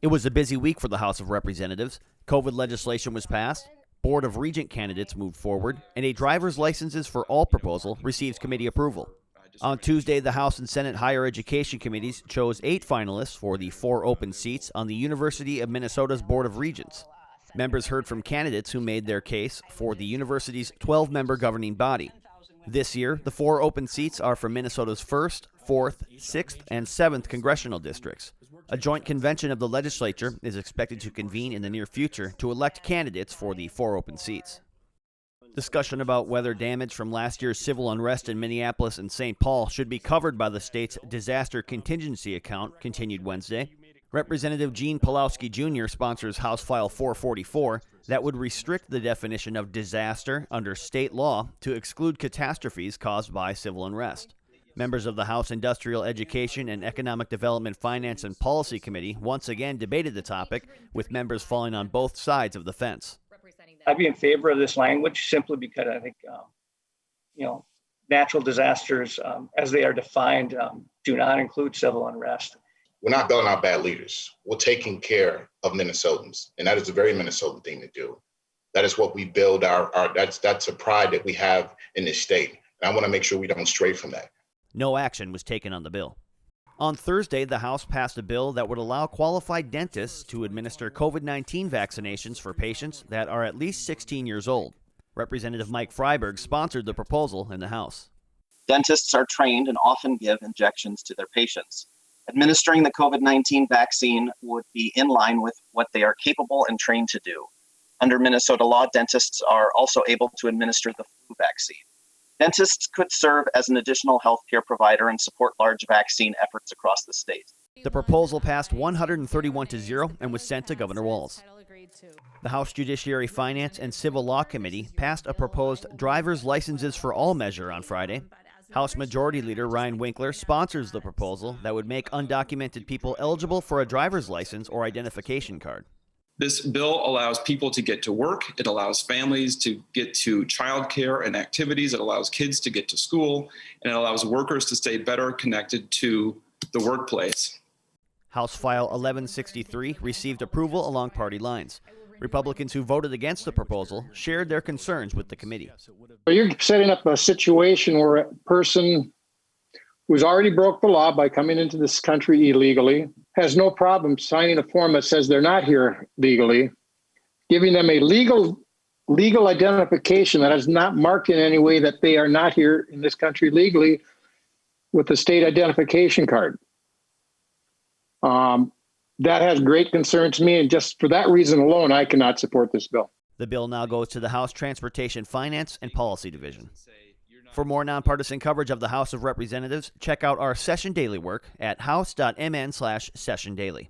It was a busy week for the House of Representatives. COVID legislation was passed, Board of Regent candidates moved forward, and a driver's licenses for all proposal received committee approval. On Tuesday, the House and Senate Higher Education Committees chose 8 finalists for the 4 open seats on the University of Minnesota's Board of Regents. Members heard from candidates who made their case for the university's 12-member governing body. This year, the 4 open seats are for Minnesota's 1st, 4th, 6th, and 7th congressional districts. A joint convention of the legislature is expected to convene in the near future to elect candidates for the 4 open seats. Discussion about whether damage from last year's civil unrest in Minneapolis and St. Paul should be covered by the state's disaster contingency account continued Wednesday. Representative Gene Pawlowski Jr. sponsors House File 444 that would restrict the definition of disaster under state law to exclude catastrophes caused by civil unrest. Members of the House Industrial Education and Economic Development Finance and Policy Committee once again debated the topic, with members falling on both sides of the fence. I'd be in favor of this language simply because I think, natural disasters, as they are defined, do not include civil unrest. We're not bailing out bad leaders. We're taking care of Minnesotans, and that is a very Minnesotan thing to do. That is what we build that's a pride that we have in this state. And I want to make sure we don't stray from that. No action was taken on the bill. On Thursday, the House passed a bill that would allow qualified dentists to administer COVID-19 vaccinations for patients that are at least 16 years old. Representative Mike Freiberg sponsored the proposal in the House. Dentists are trained and often give injections to their patients. Administering the COVID-19 vaccine would be in line with what they are capable and trained to do. Under Minnesota law, dentists are also able to administer the flu vaccine. Dentists could serve as an additional healthcare provider and support large vaccine efforts across the state. The proposal passed 131-0 and was sent to Governor Walz. The House Judiciary Finance and Civil Law Committee passed a proposed driver's licenses for all measure on Friday. House Majority Leader Ryan Winkler sponsors the proposal that would make undocumented people eligible for a driver's license or identification card. This bill allows people to get to work. It allows families to get to childcare and activities. It allows kids to get to school, and it allows workers to stay better connected to the workplace. House File 1163 received approval along party lines. Republicans who voted against the proposal shared their concerns with the committee. You're setting up a situation where a person who's already broke the law by coming into this country illegally has no problem signing a form that says they're not here legally, giving them a legal identification that is not marked in any way that they are not here in this country legally with the state identification card. That has great concern to me, and just for that reason alone, I cannot support this bill. The bill now goes to the House Transportation, Finance, and Policy Division. For more nonpartisan coverage of the House of Representatives, check out our Session Daily work at house.mn/sessiondaily.